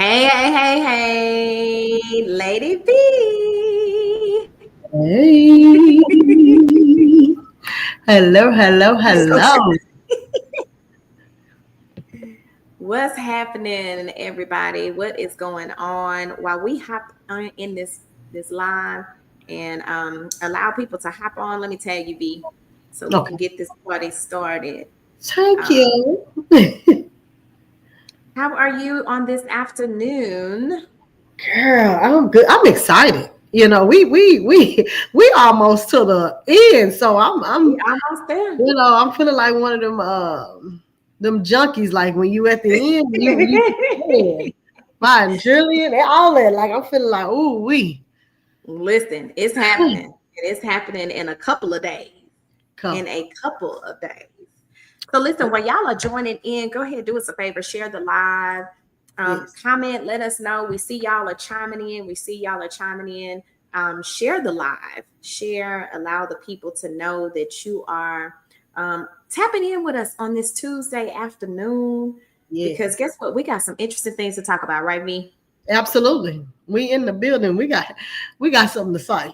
Hey, Lady B. Hey. Hello, hello, So, hello. what's happening, everybody? What is going on? While we hop on in this live and allow people to hop on, let me tell you, B, so we can Okay. get this party started. Thank Uh, you. how are you on this afternoon? Girl, I'm good. I'm excited. We almost to the end. So We I'm almost there. I'm feeling like one of them junkies, like when you at the end, you man, fine, Julian, and all that. Like I'm feeling like, ooh, Listen, it's happening. It is happening in a couple of days. In come. a couple of days. So listen, while y'all are joining in, go ahead, do us a favor, share the live, Yes. comment, let us know. We see y'all are chiming in. We see y'all are chiming in. Share the live, share, allow the people to know that you are tapping in with us on this Tuesday afternoon. Because Yes. guess what? We got some interesting things to talk about, right, V? Absolutely. We in the building. We got something to say.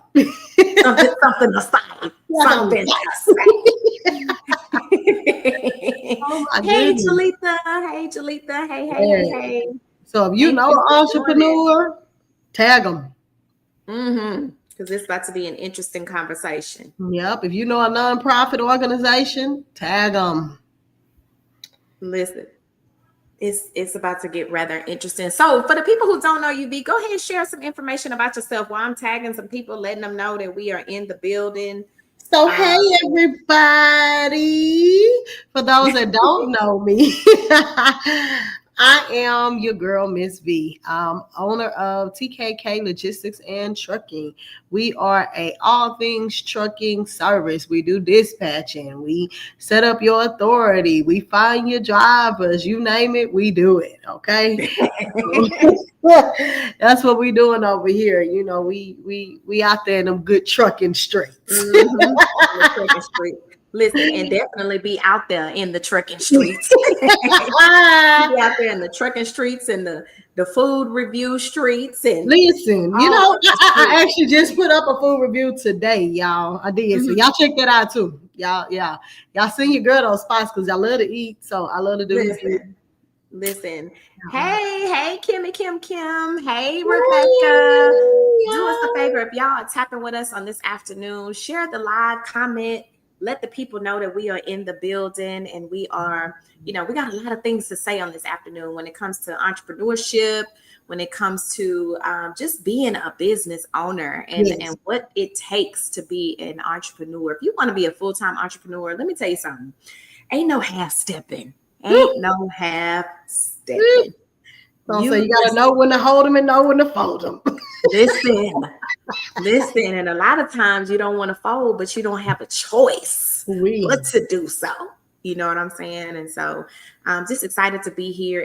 Something to say. We got something Something to to say. say. Oh my Hey, goodness. Jalita. Hey, Jalita. Yeah. Hey. So if you Thank know you an for joining. entrepreneur, tag them. Because it's about to be an interesting conversation. Yep. If you know a nonprofit organization, tag them. Listen, it's about to get rather interesting. So, for the people who don't know you, B, go ahead and share some information about yourself while I'm tagging some people, letting them know that we are in the building. So hey Um, everybody. For those that don't know me, I am your girl, Miss V. I'm owner of TKK Logistics and Trucking. We are a all things trucking service. We do dispatching. We set up your authority. We find your drivers. You name it, we do it. Okay. That's what we doing over here. We out there in them good trucking streets. on the trucking street. Listen, and definitely be out there in the trucking streets. Be out there in the trucking streets and the food review streets and Listen, all of the I streets. actually just put up a food review today, y'all. I did. So Mhm. y'all check that out too. Y'all, yeah. Y'all send your girl those spots because y'all love to eat. So I love to do reviews. Listen. Y'all. Hey, Kim. Hey, Rebecca. Hey, Do us a y'all. favor if y'all are tapping with us on this afternoon. Share the live, comment, let the people know that we are in the building and we are, we got a lot of things to say on this afternoon when it comes to entrepreneurship, when it comes to just being a business owner and Yes. what it takes to be an entrepreneur. If you want to be a full-time entrepreneur, let me tell you something. Ain't no half stepping. Ain't no half stepping. So You you gotta know when to hold them and know when to fold them. listen, listen, and a lot of times you don't want to fold, but you don't have a choice but We. to do so. You know what I'm saying? And so I'm just excited to be here,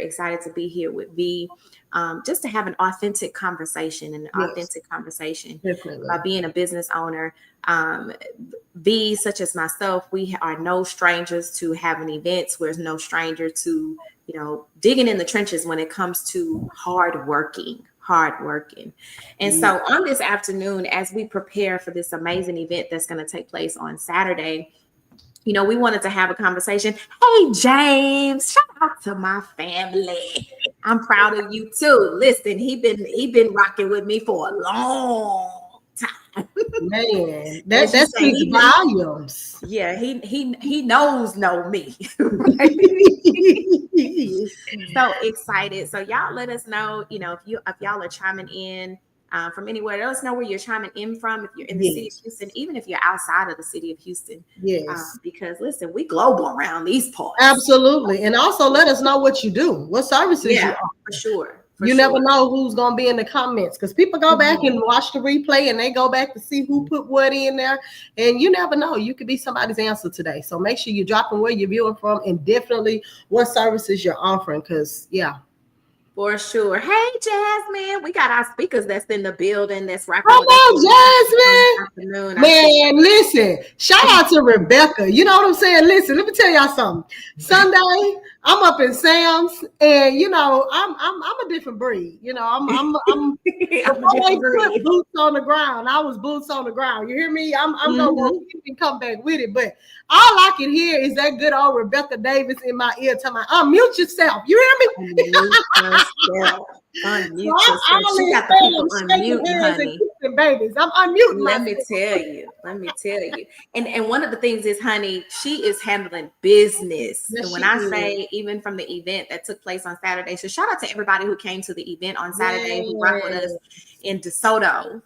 with V, just to have an Yes, authentic conversation definitely. about being a business owner. Um, V, such as myself, we are no strangers to having events. We're no stranger to, digging in the trenches when it comes to hard working. And Yeah. so on this afternoon, as we prepare for this amazing event that's going to take place on Saturday, we wanted to have a conversation. Hey, James, shout out to my family. I'm proud of you too. Listen, he been rocking with me for a long time. Man, that As you that say, speaks he volumes. yeah, he know me. Right? So excited. So y'all let us know, if y'all are chiming in from anywhere. Let us know where you're chiming in from. If you're in the city of Yes, Houston, even if you're outside of the city of Houston, yes. because listen, we global around these parts. Absolutely. And also let us know what you do, what services you Yeah, offer. for sure, for You never sure. know who's going to be in the comments because people go back Mhm. and watch the replay and they go back to see who put what in there. And you never know. You could be somebody's answer today. So make sure you're dropping where you're viewing from and definitely what services you're offering because, yeah. For sure. Hey, Jasmine, we got our speakers that's in the building that's rocking with us on this Hello, Jasmine. afternoon. I see. Man, listen, shout out to Rebecca. You know what I'm saying? Listen, let me tell y'all something. Sunday, I'm up in Sam's, and you know, I'm a different breed. You know, I'm before they put boots on the ground, I was boots on the ground. You hear me? I'm gonna go and come back with it. But all I can hear is that good old Rebecca Davis in my ear telling me, unmute yourself. You hear me? Unmute yourself. She got the people unmuting, honey. Babies, I'm unmuting. Let me tell you. And one of the things is, honey, she is handling business. Yes, and when I say, even from the event that took place on Saturday, so shout out to everybody who came to the event on Saturday, who rocked with us in DeSoto,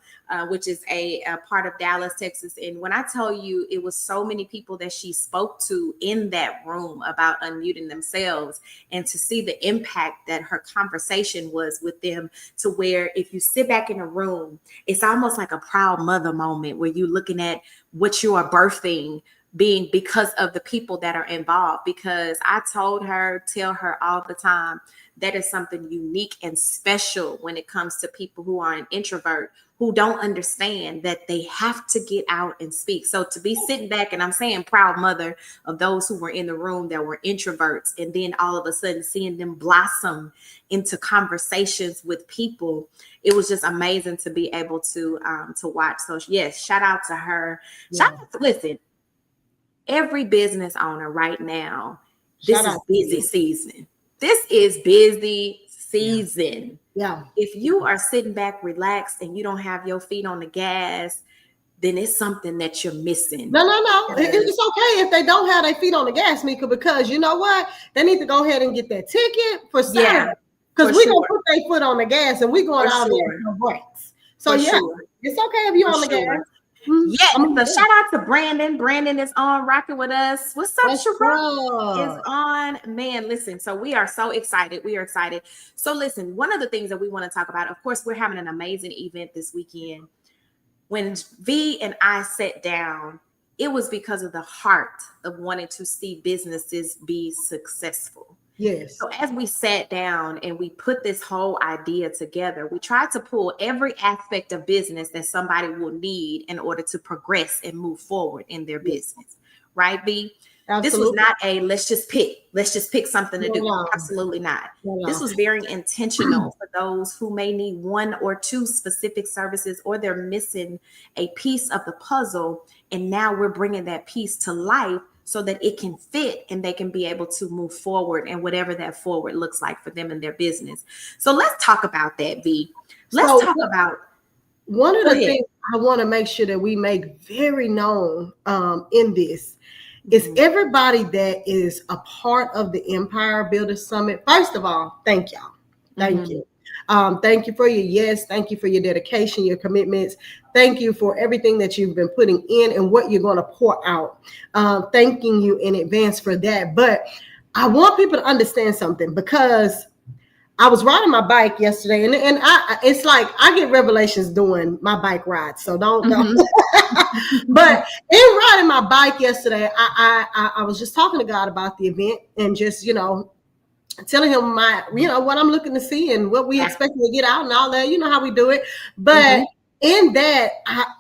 which is a part of Dallas, Texas. And when I tell you, it was so many people that she spoke to in that room about unmuting themselves, and to see the impact that her conversation was with them, to where if you sit back in a room, it's almost like a proud mother moment where you're looking at what you are birthing being because of the people that are involved. Because I tell her all the time, that is something unique and special when it comes to people who are an introvert, who don't understand that they have to get out and speak. So to be sitting back, and I'm saying proud mother of those who were in the room that were introverts, and then all of a sudden seeing them blossom into conversations with people, it was just amazing to be able to watch. So yes, shout out to her. Listen, every business owner right now, this is busy season. This is busy season. Yeah. If you are sitting back relaxed and you don't have your feet on the gas, then it's something that you're missing. No. It's okay if they don't have their feet on the gas, Mika, because you know what? They need to go ahead and get that ticket for Saturday. Because we're going to put their foot on the gas and we're going out there for brakes. So it's okay if you're on the gas. Yeah, so shout out to Brandon. Brandon is on rocking with us. What's up, Sharon? Is on. Man, listen, so we are so excited. We are excited. So listen, one of the things that we want to talk about, of course, we're having an amazing event this weekend. When V and I sat down, it was because of the heart of wanting to see businesses be successful. Yes. So as we sat down and we put this whole idea together, we tried to pull every aspect of business that somebody will need in order to progress and move forward in their business. Right, B? Absolutely. This was not a let's just pick something to do. Absolutely not. This was very intentional for those who may need one or two specific services, or they're missing a piece of the puzzle. And now we're bringing that piece to life so that it can fit and they can be able to move forward, and whatever that forward looks like for them and their business. So let's talk about that, V. Let's talk about one of the things I want to make sure that we make very known in this is everybody that is a part of the Empire Builder Summit. First of all, thank y'all. Thank you. Thank you for your yes. Thank you for your dedication, your commitments. Thank you for everything that you've been putting in and what you're going to pour out. Thanking you in advance for that. But I want people to understand something, because I was riding my bike yesterday, and it's like I get revelations doing my bike rides. So don't. But in riding my bike yesterday, I was just talking to God about the event, and just, telling him what I'm looking to see and what we expecting to get out and all that. You know how we do it. But in that,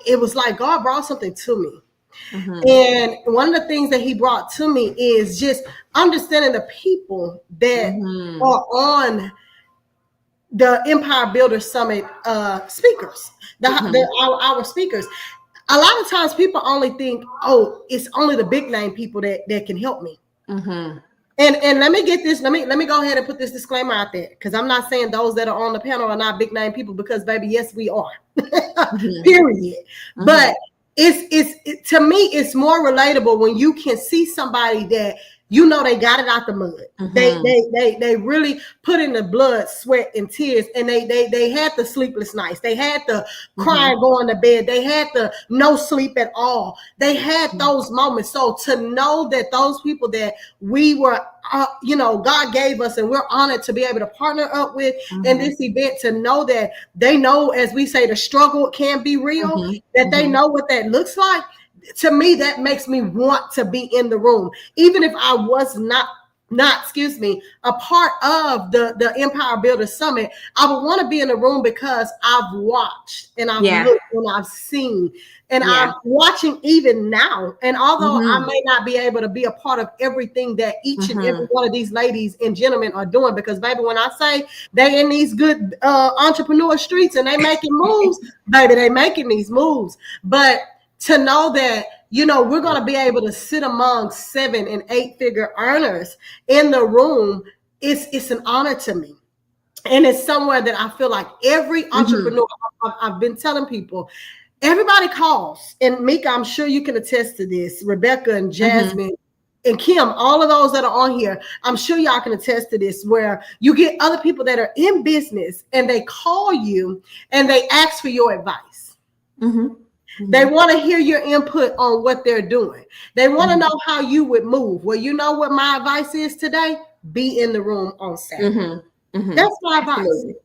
it was like God brought something to me. And one of the things that he brought to me is just understanding the people that are on the Empire Builder Summit speakers, our speakers. A lot of times people only think, it's only the big name people that can help me. And let me get this. Let me go ahead and put this disclaimer out there, because I'm not saying those that are on the panel are not big name people, because baby, yes, we are. Period. But it's to me, it's more relatable when you can see somebody that they got it out the mud. They really put in the blood, sweat, and tears, and they had the sleepless nights. They had the crying going to bed. They had the no sleep at all. They had those moments. So to know that those people that we were, God gave us, and we're honored to be able to partner up with in this event, to know that they know, as we say, the struggle can be real, that they know what that looks like. To me, that makes me want to be in the room, even if I was not a part of the Empire Builder Summit, I would want to be in the room because I've watched and I've looked and I've seen and I'm watching even now. And although I may not be able to be a part of everything that each and every one of these ladies and gentlemen are doing, because baby, when I say they in these good entrepreneur streets and they making moves, baby, they making these moves. But to know that, you know, we're going to be able to sit among 7- and 8-figure earners in the room. It's an honor to me. And it's somewhere that I feel like every entrepreneur, I've been telling people, everybody calls. And Mika, I'm sure you can attest to this. Rebecca and Jasmine and Kim, all of those that are on here, I'm sure y'all can attest to this, where you get other people that are in business and they call you and they ask for your advice. They want to hear your input on what they're doing. They want to know how you would move. Well, you know what my advice is today? Be in the room on Saturday. That's my advice.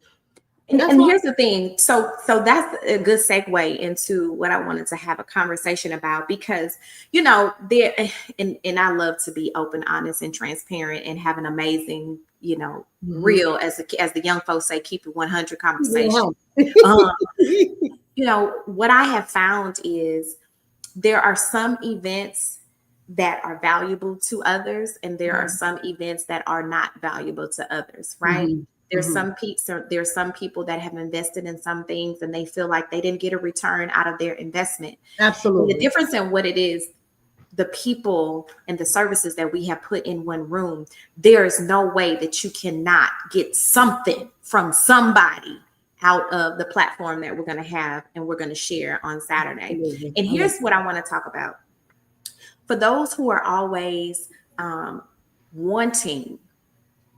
And here's the thing. So that's a good segue into what I wanted to have a conversation about, because, you know, there, and I love to be open, honest, and transparent and have an amazing, you know, real, as the young folks say, keep it 100 conversation. You know, what I have found is there are some events that are valuable to others, and there are some events that are not valuable to others, right? There's some people that have invested in some things and they feel like they didn't get a return out of their investment. Absolutely. And the difference in what it is, the people and the services that we have put in one room, there is no way that you cannot get something from somebody out of the platform that we're going to have and we're going to share on Saturday. And here's what I want to talk about. For those who are always wanting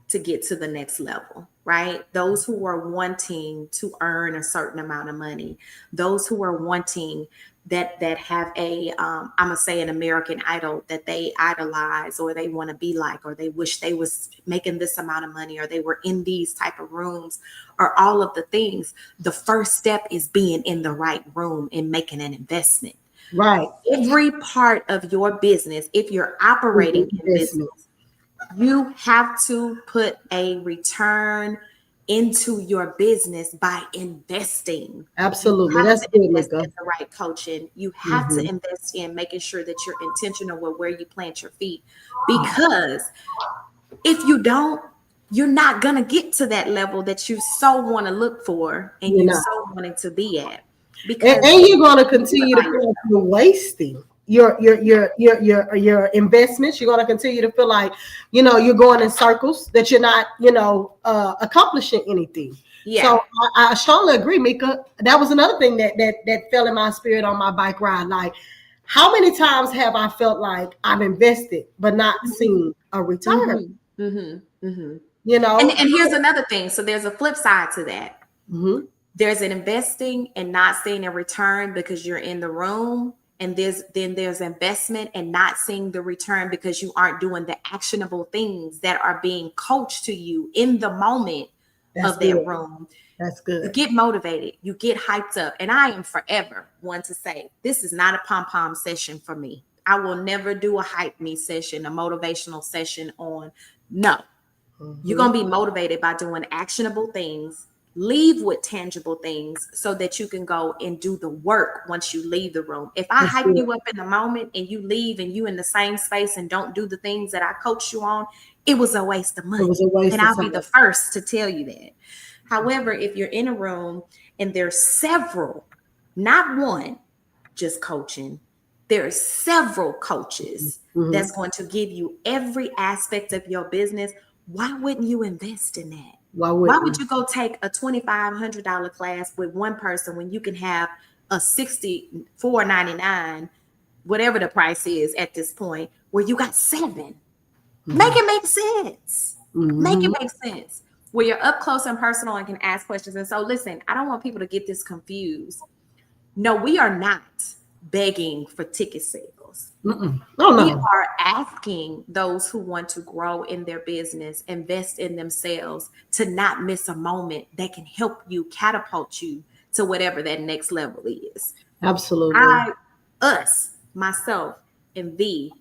to get to the next level, right? Those who are wanting to earn a certain amount of money, those who are wanting that have a, I'm gonna say an American Idol that they idolize or they want to be like, or they wish they was making this amount of money, or they were in these type of rooms, or all of the things. The first step is being in the right room and making an investment. Right. Every part of your business, if you're operating in business, you have to put a return into your business by investing. Absolutely. That's good, Mika. In the right coaching. You have to invest in making sure that you're intentional with where you plant your feet. Because if you don't, you're not going to get to that level that you so want to look for and you're so wanting to be at. Because and you're going to continue to feel like you're wasting your investments. You're going to continue to feel like, you know, you're going in circles, that you're not, you know, accomplishing anything. So I strongly agree, Mika. That was another thing that fell in my spirit on my bike ride. Like, how many times have I felt like I've invested but not seen a return? You know, and here's another thing. So there's a flip side to that. There's an investing and not seeing a return because you're in the room. And there's investment and not seeing the return because you aren't doing the actionable things that are being coached to you in the moment of that room. That's good. You get motivated. You get hyped up. And I am forever one to say, this is not a pom-pom session for me. I will never do a hype me session, a motivational session on. No. You're going to be motivated by doing actionable things. Leave with tangible things so that you can go and do the work once you leave the room. If I hype you up in the moment and you leave and you in the same space and don't do the things that I coach you on, it was a waste of money. And I'll be the first to tell you that. However, if you're in a room and there's several, not one, just coaching, there are several coaches that's going to give you every aspect of your business, why wouldn't you invest in that? Why would you go take a $2,500 class with one person when you can have a $64.99, whatever the price is at this point, where you got 7? Make it make sense. Make it make sense. Where you're up close and personal and can ask questions. And so, listen, I don't want people to get this confused. No, we are not begging for ticket sales. We are asking those who want to grow in their business, invest in themselves, to not miss a moment that can help you, catapult you to whatever that next level is. Absolutely. Myself, and V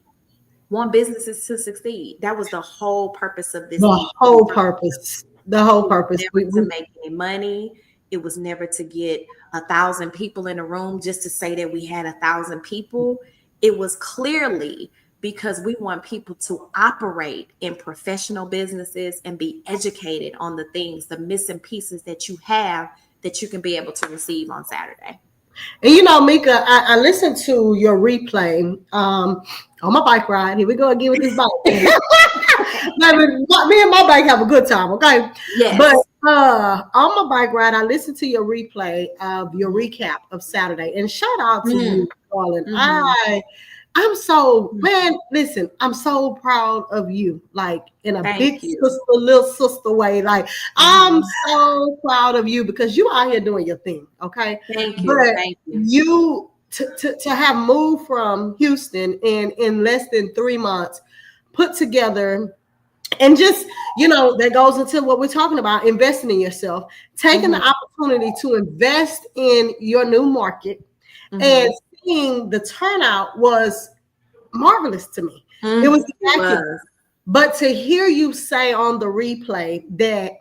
want businesses to succeed. That was the whole purpose of this The event. whole purpose. The whole It was purpose. never to make any money. It was never to get 1,000 people in a room just to say that we had 1,000 people. It was clearly because we want people to operate in professional businesses and be educated on the things, the missing pieces that you have that you can be able to receive on Saturday. And you know, Mika, I listened to your replay on my bike ride. Here we go again with this bike. Me and my bike have a good time, okay? Yes. But on my bike ride, I listened to your replay of your recap of Saturday. And shout out to you, darling. I'm so, man, listen, I'm so proud of you, like in a big sister, little sister way. Like, I'm so proud of you because you out here doing your thing, okay? Thank you. But thank you. To have moved from Houston in less than 3 months, put together, and just, you know, that goes into what we're talking about, investing in yourself, taking the opportunity to invest in your new market, and seeing the turnout was marvelous to me. It was accurate. But to hear you say on the replay that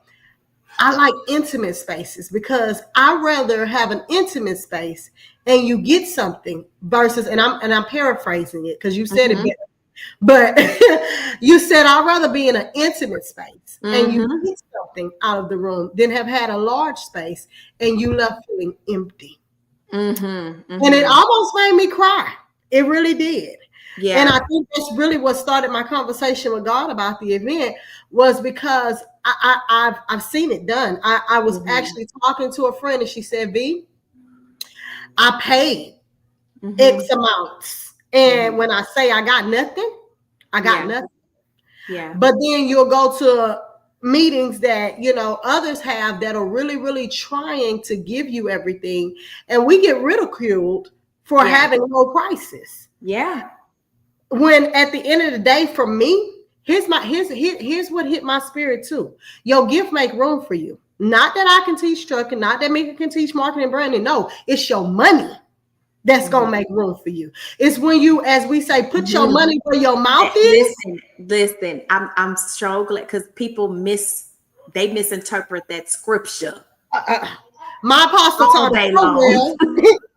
I like intimate spaces because I rather have an intimate space and you get something versus, and I'm paraphrasing it because you said it better. But you said I'd rather be in an intimate space and you get something out of the room than have had a large space and you left feeling empty. And it almost made me cry. It really did. Yeah. And I think that's really what started my conversation with God about the event, was because I've seen it done. I was actually talking to a friend and she said, V, I paid X amounts. And when I say I got nothing, I got nothing. Yeah. But then you'll go to meetings that, you know, others have that are really, really trying to give you everything. And we get ridiculed for having low prices. Yeah. When at the end of the day, for me, here's what hit my spirit too. Your gift make room for you. Not that I can teach trucking, not that Mika can teach marketing and branding. No, it's your money that's gonna make room for you. It's when you, as we say, put your money where your mouth is. Listen. I'm so glad because people misinterpret that scripture. My apostle taught it so well.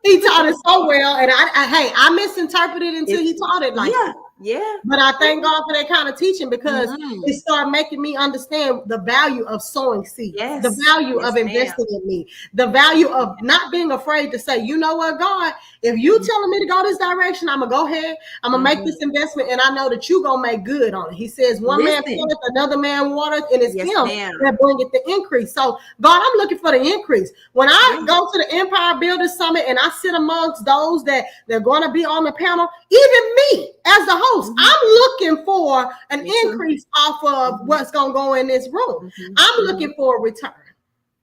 He taught it so well, and I misinterpreted until he taught it like that. Yeah. But I thank God for that kind of teaching because it started making me understand the value of sowing seeds, the value of investing in me, the value of not being afraid to say, you know what, God, if you telling me to go this direction, I'm gonna go ahead. I'm gonna make this investment, and I know that you gonna make good on it. He says, one man planteth, another man watereth, and it's him that bringeth the increase. So, God, I'm looking for the increase. When I go to the Empire Builders Summit and I sit amongst those that they're going to be on the panel, even me as the host, I'm looking for an increase off of what's going to go in this room. I'm looking for a return,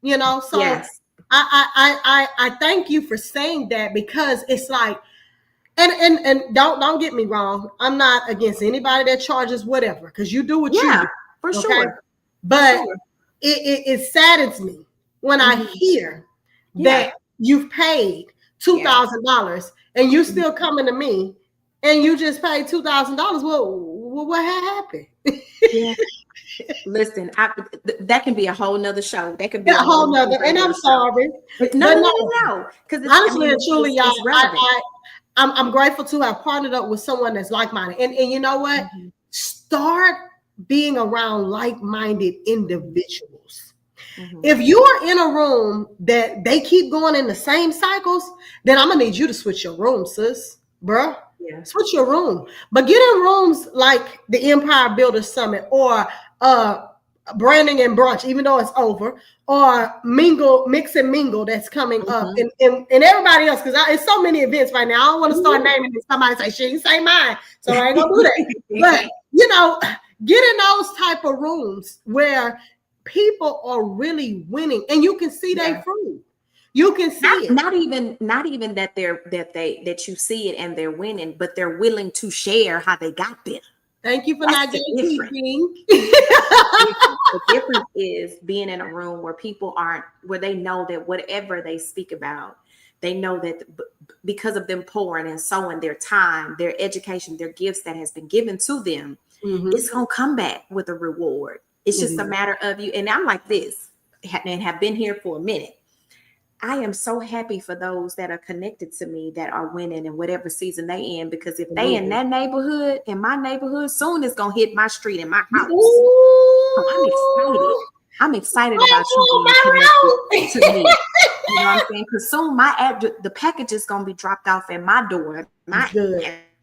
you know. So I thank you for saying that because it's like, and don't get me wrong, I'm not against anybody that charges whatever because you do what you do, for sure. But it saddens me when I hear that you've paid $2,000 and you still coming to me and you just paid $2,000. Well, what happened? Listen, that can be a whole nother show. That could be a whole nother. And I'm sorry. No. Because honestly and truly, y'all, I'm grateful to have partnered up with someone that's like-minded. And you know what? Start being around like-minded individuals. If you are in a room that they keep going in the same cycles, then I'm gonna need you to switch your room, sis, bruh. Switch your room. But get in rooms like the Empire Builders Summit or Branding and Brunch, even though it's over, or Mix and Mingle that's coming up, and everybody else, because it's so many events right now. I don't want to start naming it. Somebody say she ain't say mine, so I ain't gonna do that. But you know, get in those type of rooms where people are really winning, and you can see they fruit. You can see it. Not even that you see it and they're winning, but they're willing to share how they got there. Thank you for not gatekeeping. The difference is being in a room where people where they know that whatever they speak about, they know that because of them pouring and sowing their time, their education, their gifts that has been given to them, it's going to come back with a reward. It's just a matter of you. And I'm like this and have been here for a minute. I am so happy for those that are connected to me that are winning in whatever season they in, because if they in that neighborhood, in my neighborhood, soon it's going to hit my street and my house. So I'm excited. I'm excited about you being connected to me. You know what I'm saying? Because soon the package is going to be dropped off at my door, my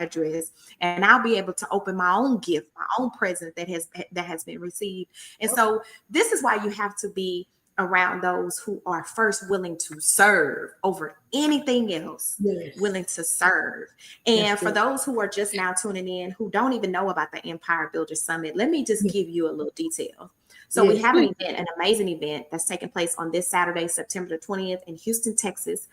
address, and I'll be able to open my own gift, my own present that has been received. And so this is why you have to be around those who are first willing to serve over anything else, willing to serve. And for those who are just now tuning in, who don't even know about the Empire Builder Summit, let me just give you a little detail. So we have an event, an amazing event that's taking place on this Saturday, September the 20th in Houston, Texas.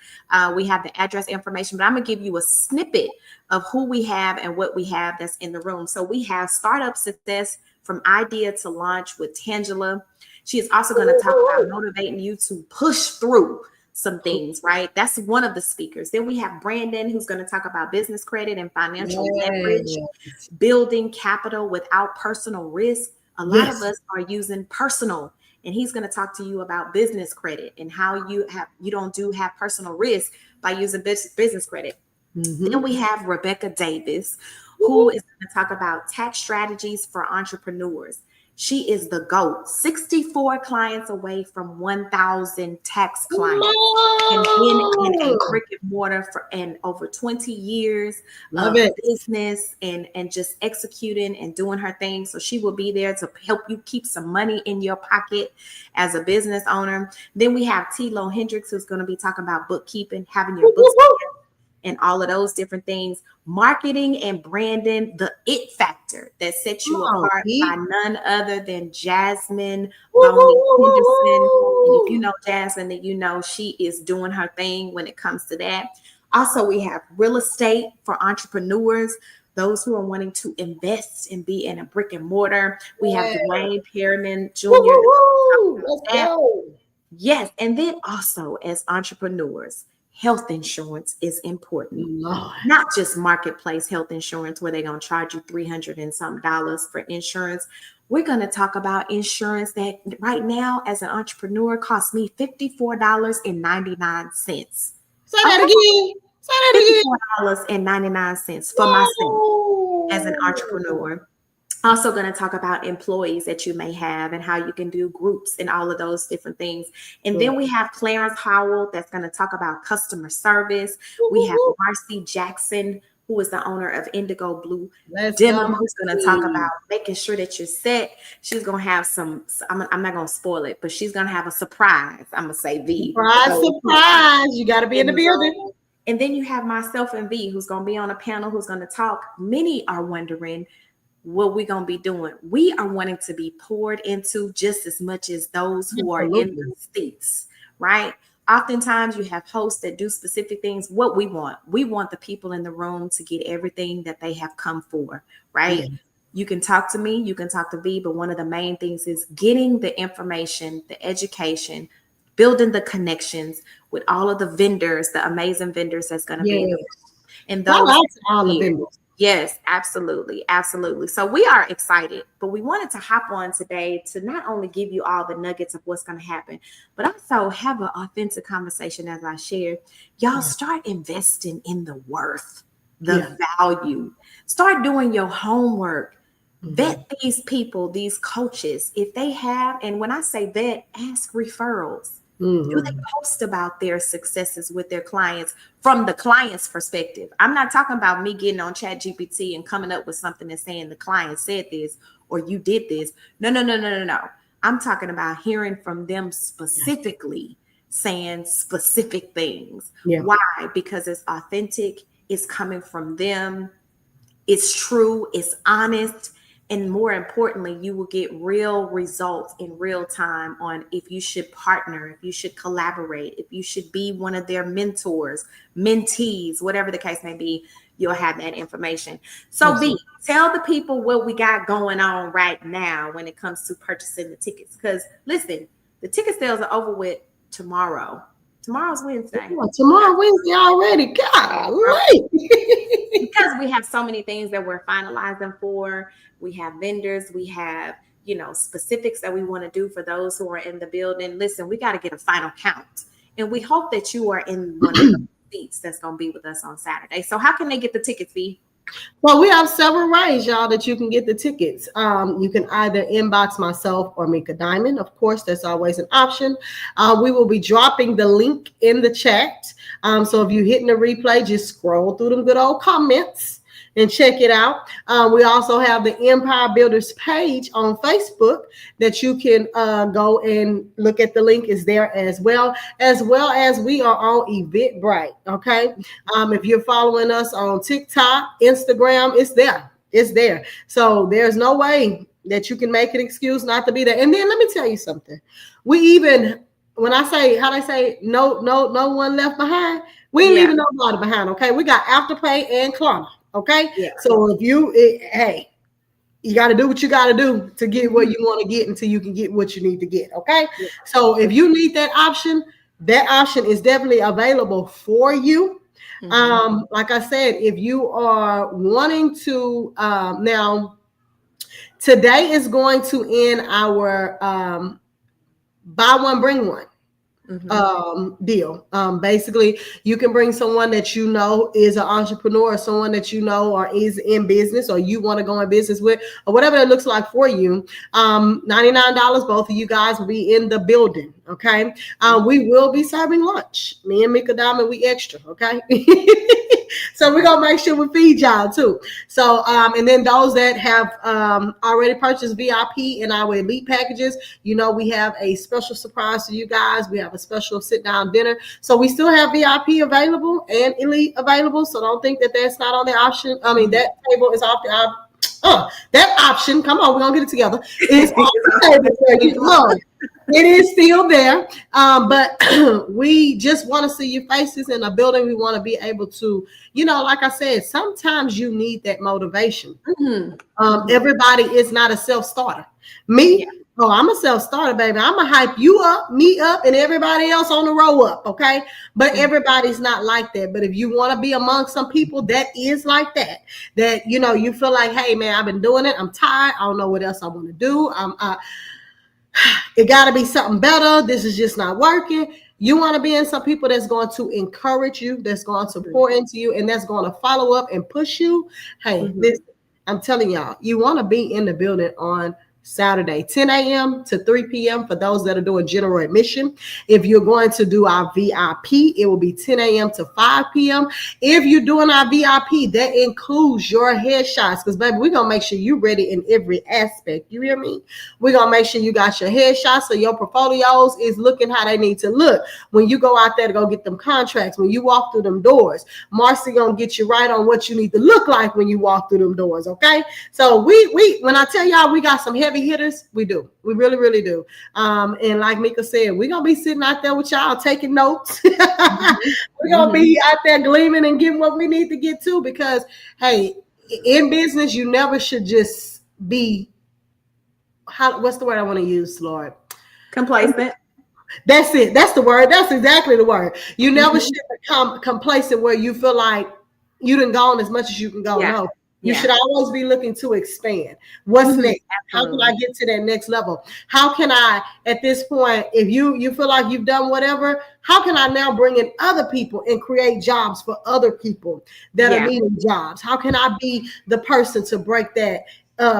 We have the address information, but I'm going to give you a snippet of who we have and what we have that's in the room. So we have Startup Success from Idea to Launch with Tangela. She is also going to talk about motivating you to push through some things, right? That's one of the speakers. Then we have Brandon, who's going to talk about business credit and financial leverage, building capital without personal risk. A lot of us are using personal, and he's going to talk to you about business credit and how you don't have personal risk by using business credit. Then we have Rebecca Davis, who is going to talk about tax strategies for entrepreneurs. She is the GOAT, 64 clients away from 1,000 tax clients, and been in a brick and mortar for over 20 years of business and just executing and doing her thing. So she will be there to help you keep some money in your pocket as a business owner. Then we have T-Lo Hendricks, who's going to be talking about bookkeeping, having your books together, and all of those different things. Marketing and branding, the it factor that sets you apart by none other than Jasmine Boney Henderson. And if you know Jasmine, then you know she is doing her thing when it comes to that. Also, we have real estate for entrepreneurs, those who are wanting to invest and be in a brick and mortar. We have Dwayne Perriman Jr. Let's go. Yes, and then also as entrepreneurs, health insurance is important. Not just marketplace health insurance where they're going to charge you $300 and some for insurance. We're going to talk about insurance that right now as an entrepreneur costs me $54.99. Say that again. $54.99 for myself as an entrepreneur. Also going to talk about employees that you may have and how you can do groups and all of those different things. And then we have Clarence Howell that's going to talk about customer service. We have Marcy Jackson, who is the owner of Indigo Blue Denim, who's going to talk about making sure that you're set. She's going to have I'm not going to spoil it, but she's going to have a surprise. I'm going to say V. Surprise. You got to be in the building. And then you have myself and V, who's going to be on a panel, who's going to talk. Many are wondering, what we're going to be doing. We are wanting to be poured into just as much as those who are in the seats, right? Oftentimes you have hosts that do specific things. What we want the people in the room to get everything that they have come for, right? You can talk to me, you can talk to V, but one of the main things is getting the information, the education, building the connections with all of the vendors, the amazing vendors that's going to be there. And those all the vendors. Yes, absolutely. Absolutely. So we are excited, but we wanted to hop on today to not only give you all the nuggets of what's going to happen, but also have an authentic conversation as I shared. Y'all start investing in the worth, the value. Start doing your homework. Vet these people, these coaches. If they have, and when I say vet, ask referrals. Do they post about their successes with their clients from the client's perspective? I'm not talking about me getting on ChatGPT and coming up with something and saying the client said this or you did this. No. I'm talking about hearing from them specifically, saying specific things. Why? Because it's authentic, it's coming from them, it's true, it's honest. And more importantly, you will get real results in real time on if you should partner, if you should collaborate, if you should be one of their mentors, mentees, whatever the case may be, you'll have that information. So V, tell the people what we got going on right now when it comes to purchasing the tickets. Because listen, the ticket sales are over with tomorrow. Tomorrow's Wednesday. Oh, tomorrow Wednesday already. Golly. Because we have so many things that we're finalizing for. We have vendors, we have, specifics that we want to do for those who are in the building. Listen, we got to get a final count. And we hope that you are in one of the seats that's going to be with us on Saturday. So how can they get the tickets, V? Well, we have several ways, y'all, that you can get the tickets. You can either inbox myself or Mika Diamond. Of course, that's always an option. We will be dropping the link in the chat. So if you're hitting the replay, just scroll through them good old comments and check it out. We also have the Empire Builders page on Facebook that you can go and look at. The link is there as well as we are on Eventbrite. Okay. If you're following us on TikTok, Instagram, it's there. So there's no way that you can make an excuse not to be there. And then let me tell you something. We even, when I say, how they say, no one left behind, we ain't leaving nobody behind. Okay. We got Afterpay and Klarna. Okay. Yeah. So if you got to do what you got to do to get what you want to get until you can get what you need to get. Okay. Yeah. So if you need that option is definitely available for you. Mm-hmm. Like I said, if you are wanting to, now today is going to end our buy one, bring one. Deal. Basically, you can bring someone that you know is an entrepreneur, or someone that you know or is in business, or you want to go in business with, or whatever it looks like for you. $99. Both of you guys will be in the building. Okay. We will be serving lunch. Me and Mika Diamond, we extra. Okay. So we're gonna make sure we feed y'all too. So and then those that have already purchased VIP and our elite packages, we have a special surprise to you guys. We have a special sit down dinner. So we still have VIP available and elite available. So don't think that that's not on the option. I mean, that table is off the that option. Come on, we're gonna get it together. It's off the table for you. Look, it is still there. But we just want to see your faces in a building. We want to be able to, like I said, sometimes you need that motivation. Mm-hmm. Everybody is not a self-starter. Me, I'm a self-starter, baby. I'm going to hype you up, me up, and everybody else on the row up, okay? But everybody's not like that. But if you want to be among some people that is like that, you feel like, hey, man, I've been doing it. I'm tired. I don't know what else I want to do. It got to be something better. This is just not working. You want to be in some people that's going to encourage you, that's going to pour into you, and that's going to follow up and push you. Hey, I'm telling y'all, you want to be in the building on Saturday, 10 a.m. to 3 p.m. for those that are doing general admission. If you're going to do our VIP, it will be 10 a.m. to 5 p.m. If you're doing our VIP, that includes your headshots, because, baby, we're going to make sure you're ready in every aspect. You hear me? We're going to make sure you got your headshots so your portfolios is looking how they need to look. When you go out there to go get them contracts, when you walk through them doors, Marcy going to get you right on what you need to look like when you walk through them doors, okay? So we when I tell y'all we got some heavy hitters, we do. We really, really do. And like Mika said, we're going to be sitting out there with y'all taking notes. We're going to be out there gleaming and getting what we need to get to, because, hey, in business, you never should just be, what's the word I want to use, Lord? Complacent. That's it. That's the word. That's exactly the word. You never should become complacent where you feel like you done gone as much as you can go. No. You should always be looking to expand. What's next? How can I get to that next level? How can I, at this point, if you feel like you've done whatever, how can I now bring in other people and create jobs for other people that are needing jobs? How can I be the person to break that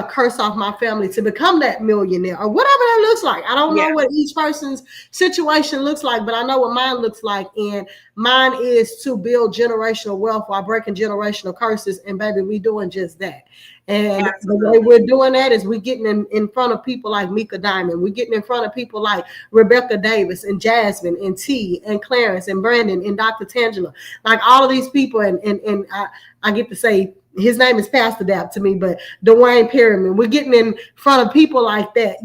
curse off my family to become that millionaire, or whatever that looks like? I don't know what each person's situation looks like, but I know what mine looks like. And mine is to build generational wealth while breaking generational curses. And baby, we doing just that. And the way we're doing that is we're getting in front of people like Mika Diamond. We're getting in front of people like Rebecca Davis and Jasmine and T and Clarence and Brandon and Dr. Tangela, like all of these people. And I get to say, his name is Pastor Dap to me, but Dwayne Perryman. We're getting in front of people like that,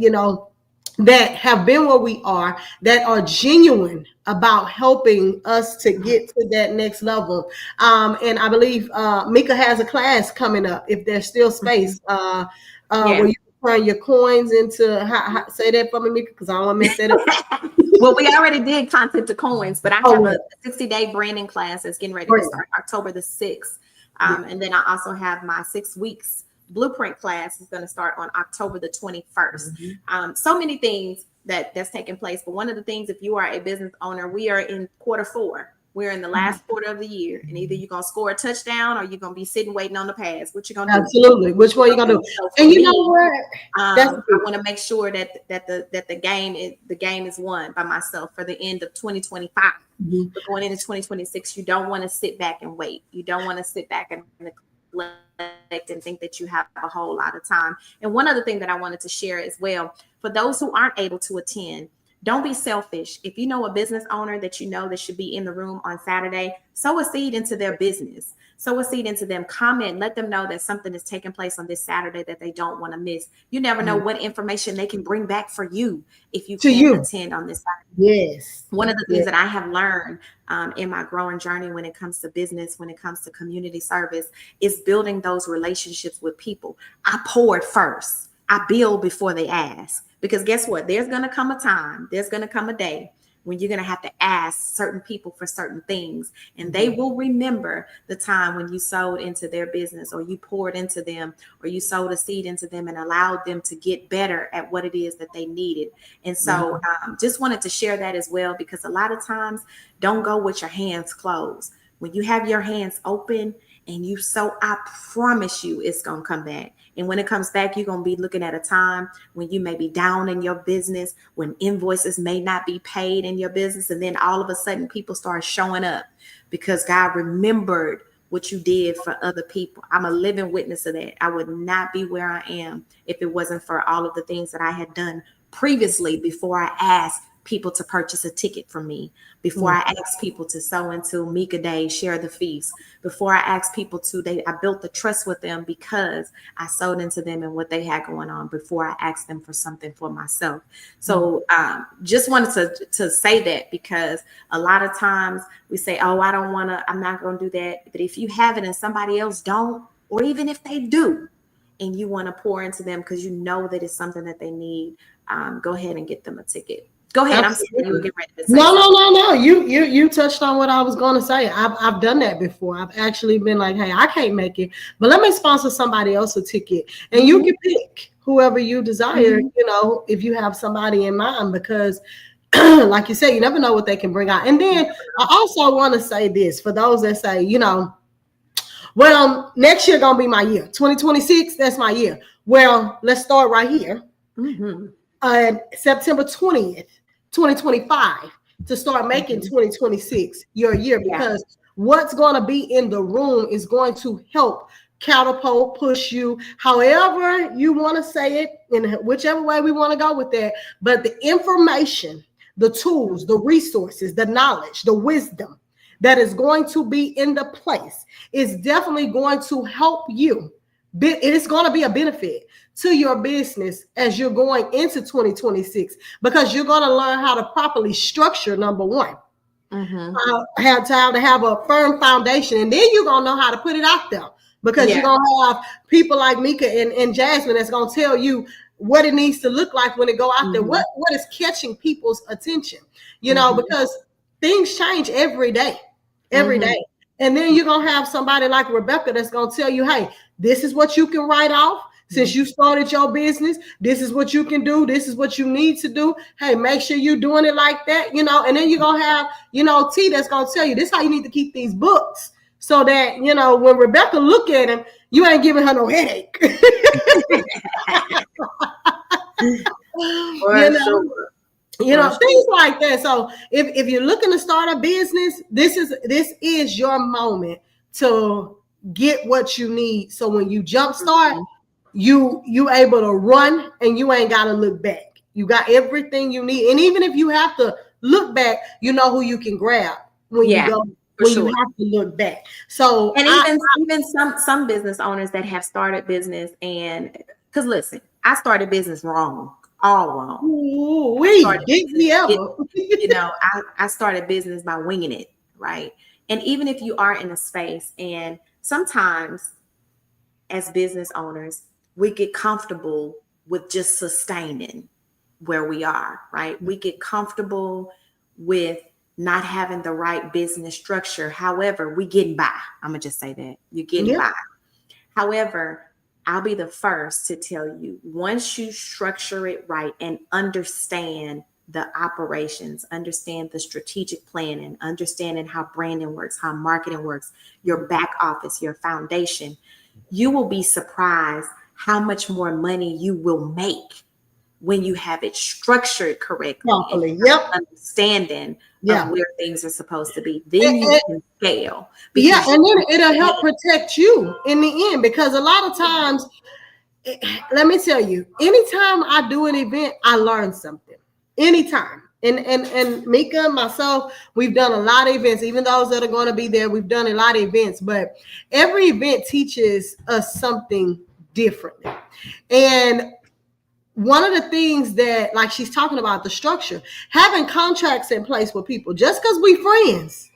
that have been where we are, that are genuine about helping us to get to that next level. And I believe Mika has a class coming up, if there's still space, where you turn your coins into, say that for me, Mika, because I don't want to mess that up. Well, we already did content to coins, but I have a 60-day branding class that's getting ready to start October the 6th. And then I also have my 6 weeks blueprint class is going to start on October the 21st. So many things that's taking place. But one of the things, if you are a business owner, we are in quarter 4. We're in the last quarter of the year, and either you're going to score a touchdown or you're going to be sitting waiting on the pass. What you going to do? Absolutely. Which one you going to do? So and you me, know what? I want to make sure that the game is won by myself for the end of 2025. But going into 2026, you don't want to sit back and wait. You don't want to sit back and neglect and think that you have a whole lot of time. And one other thing that I wanted to share as well, for those who aren't able to attend, don't be selfish. If you know a business owner that you know that should be in the room on Saturday, sow a seed into their business. Sow a seed into them. Comment. Let them know that something is taking place on this Saturday that they don't want to miss. You never know what information they can bring back for you if you can attend on this Saturday. Yes. One of the things that I have learned in my growing journey when it comes to business, when it comes to community service, is building those relationships with people. I poured first. I build before they ask. Because guess what? There's going to come a time, there's going to come a day when you're going to have to ask certain people for certain things. And they will remember the time when you sowed into their business, or you poured into them, or you sowed a seed into them and allowed them to get better at what it is that they needed. And so just wanted to share that as well, because a lot of times don't go with your hands closed. When you have your hands open and you sow, I promise you it's going to come back. And when it comes back, you're going to be looking at a time when you may be down in your business, when invoices may not be paid in your business. And then all of a sudden people start showing up because God remembered what you did for other people. I'm a living witness of that. I would not be where I am if it wasn't for all of the things that I had done previously before I asked people to purchase a ticket from me, before I asked people to sow into Mika Day, share the feast, before I asked people I built the trust with them because I sowed into them and what they had going on before I asked them for something for myself. So just wanted to say that, because a lot of times we say, oh, I'm not going to do that. But if you have it and somebody else don't, or even if they do, and you want to pour into them because you know that it's something that they need, go ahead and get them a ticket. Go ahead. Absolutely. I'm saying you get ready to say No. You touched on what I was going to say. I've done that before. I've actually been like, hey, I can't make it, but let me sponsor somebody else a ticket, and you can pick whoever you desire. You know, if you have somebody in mind, because like you said, you never know what they can bring out. And then I also want to say this for those that say, you know, well, next year gonna be my year. 2026, that's my year. Well, let's start right here. September 20th. 2025 to start making 2026 your year, because what's going to be in the room is going to help catapult, push you, however you want to say it, in whichever way we want to go with that. But the information, the tools, the resources, the knowledge, the wisdom that is going to be in the place is definitely going to help you. It is going to be a benefit to your business as you're going into 2026, because you're going to learn how to properly structure, number one. Have time to have a firm foundation, and then you're going to know how to put it out there, because you're going to have people like Mika and Jasmine that's going to tell you what it needs to look like when it go out there, what is catching people's attention, you know, because things change every day. And then you're going to have somebody like Rebecca that's going to tell you, hey, this is what you can write off. Since you started your business, this is what you can do. This is what you need to do. Hey, make sure you're doing it like that, you know. And then you're going to have, you know, T that's going to tell you this is how you need to keep these books, so that, you know, when Rebecca look at him, you ain't giving her no headache. You know, things like that. So if you're looking to start a business, this is your moment to get what you need. So when you jumpstart, you able to run and you ain't got to look back. You got everything you need. And even if you have to look back, you know who you can grab when you go, when you have to look back. So, and even some business owners that have started business, and because listen, I started business wrong. All wrong. You know, I started business by winging it, right? And even if you are in a space, and sometimes as business owners, we get comfortable with just sustaining. where we are, right? We get comfortable with not having the right business structure. However, we getting by. I'm gonna just say that you're getting by. However, I'll be the first to tell you, once you structure it right and understand the operations, understand the strategic planning, understanding how branding works, how marketing works, your back office, your foundation, you will be surprised how much more money you will make when you have it structured correctly, understanding of where things are supposed to be. Then you can scale. Yeah, and then it'll help protect you in the end, because a lot of times, let me tell you, anytime I do an event, I learn something. Anytime. And Mika and myself, we've done a lot of events, even those that are going to be there. We've done a lot of events, but every event teaches us something differently. And one of the things that, like she's talking about, the structure, having contracts in place with people, just because we friends,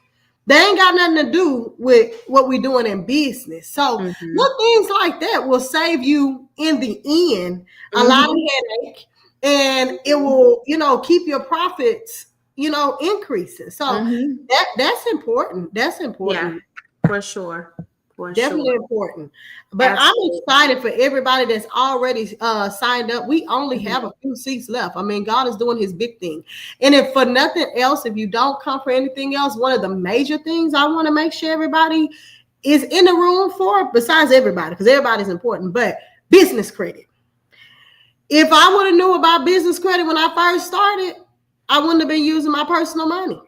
they ain't got nothing to do with what we're doing in business. So little things like that will save you in the end a lot of headache, and it will, keep your profits, increasing. So that's important. That's important. Yeah, for sure. Definitely important. But absolutely. I'm excited for everybody that's already signed up. We only have a few seats left. I mean, God is doing his big thing. And if for nothing else, if you don't come for anything else, one of the major things I want to make sure everybody is in the room for, besides everybody, because everybody's important, but business credit. If I would have knew about business credit when I first started, I wouldn't have been using my personal money.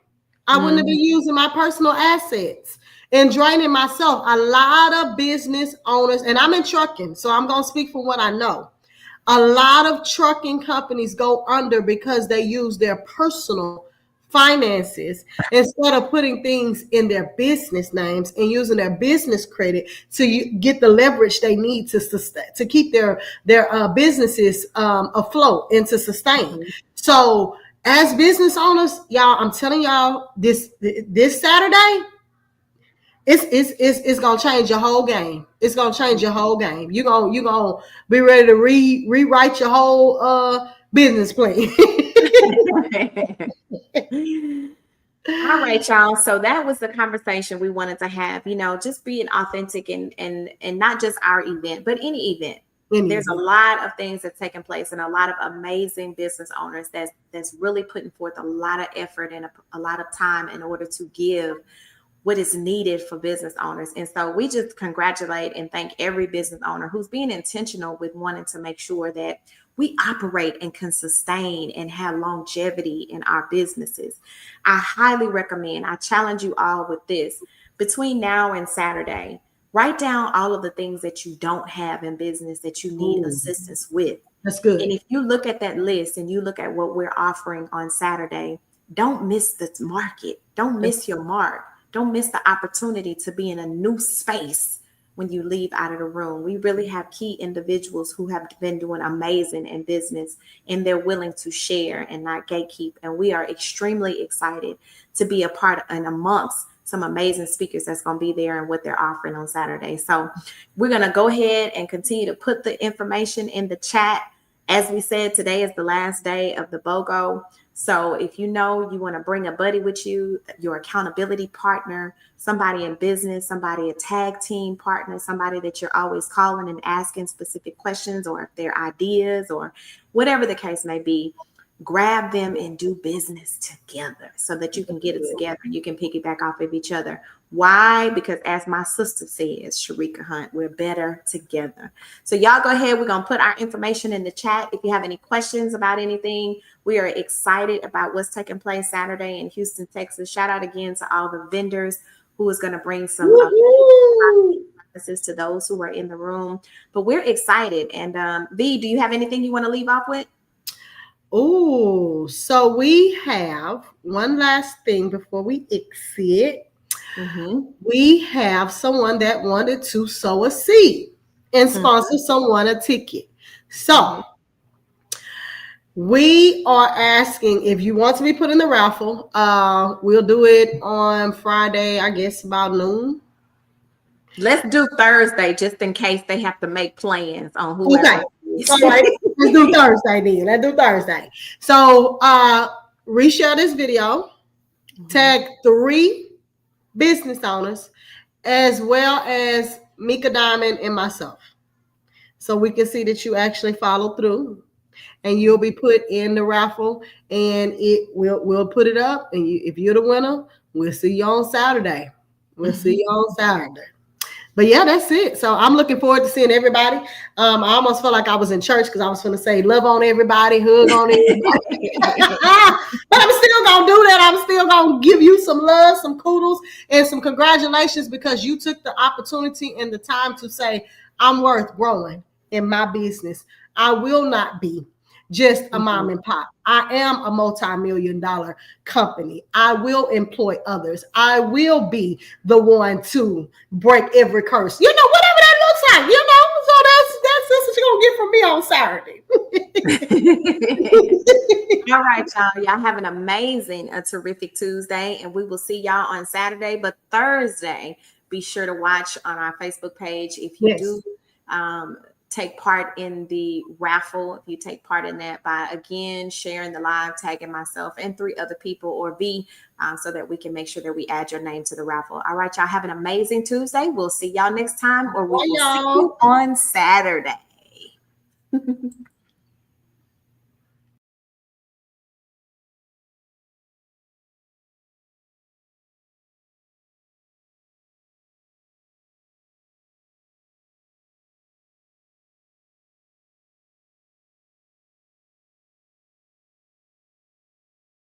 I wouldn't have been using my personal assets and draining myself. A lot of business owners, and I'm in trucking, so I'm going to speak for what I know. A lot of trucking companies go under because they use their personal finances instead of putting things in their business names and using their business credit to get the leverage they need to sustain, to keep their businesses afloat and to sustain. So as business owners, y'all, I'm telling y'all, this Saturday, it's gonna change your whole game. It's gonna change your whole game. You're gonna be ready to rewrite your whole business plan. All right, y'all. So that was the conversation we wanted to have. Just being authentic and not just our event, but any event. There's a lot of things that's taking place, and a lot of amazing business owners that's really putting forth a lot of effort and a lot of time in order to give what is needed for business owners. And so we just congratulate and thank every business owner who's being intentional with wanting to make sure that we operate and can sustain and have longevity in our businesses. I highly recommend, I challenge you all with this, between now and Saturday, write down all of the things that you don't have in business that you need assistance with. That's good. And if you look at that list and you look at what we're offering on Saturday, don't miss the market. Don't miss your mark. Don't miss the opportunity to be in a new space when you leave out of the room. We really have key individuals who have been doing amazing in business, and they're willing to share and not gatekeep. And we are extremely excited to be a part and amongst some amazing speakers that's going to be there and what they're offering on Saturday. So we're going to go ahead and continue to put the information in the chat. As we said, today is the last day of the BOGO. So if you want to bring a buddy with you, your accountability partner, somebody in business, somebody, a tag team partner, somebody that you're always calling and asking specific questions, or if they're ideas or whatever the case may be, grab them and do business together so that you can get it together and you can piggyback off of each other. Why? Because as my sister says, Sharika Hunt, we're better together. So y'all go ahead. We're going to put our information in the chat. If you have any questions about anything, we are excited about what's taking place Saturday in Houston, Texas. Shout out again to all the vendors who is going to bring some services to those who are in the room. But we're excited. And V, do you have anything you want to leave off with? Oh, so we have one last thing before we exit. We have someone that wanted to sow a seed and sponsor someone a ticket. So we are asking if you want to be put in the raffle. We'll do it on Friday, I guess about noon. Let's do Thursday just in case they have to make plans on whoever. All right, let's do Thursday then. Let's do Thursday. So reshare this video, tag 3 business owners, as well as Mika Diamond and myself, so we can see that you actually follow through, and you'll be put in the raffle, and we'll put it up. And if you're the winner, we'll see you on Saturday. But yeah, that's it. So I'm looking forward to seeing everybody. I almost felt like I was in church because I was going to say love on everybody, hug on everybody. But I'm still going to do that. I'm still going to give you some love, some kudos, and some congratulations, because you took the opportunity and the time to say, I'm worth growing in my business. I will not be just a mom and pop. I am a multi-million-dollar company. I will employ others. I will be the one to break every curse. Whatever that looks like, So that's what you're gonna get from me on Saturday. All right, y'all. Y'all have an amazing, terrific Tuesday, and we will see y'all on Saturday. But Thursday, be sure to watch on our Facebook page if you do take part in the raffle. If you take part in that by, again, sharing the live, tagging myself and 3 other people, or V, so that we can make sure that we add your name to the raffle. All right, y'all have an amazing Tuesday. We'll see y'all next time, or we will see you on Saturday.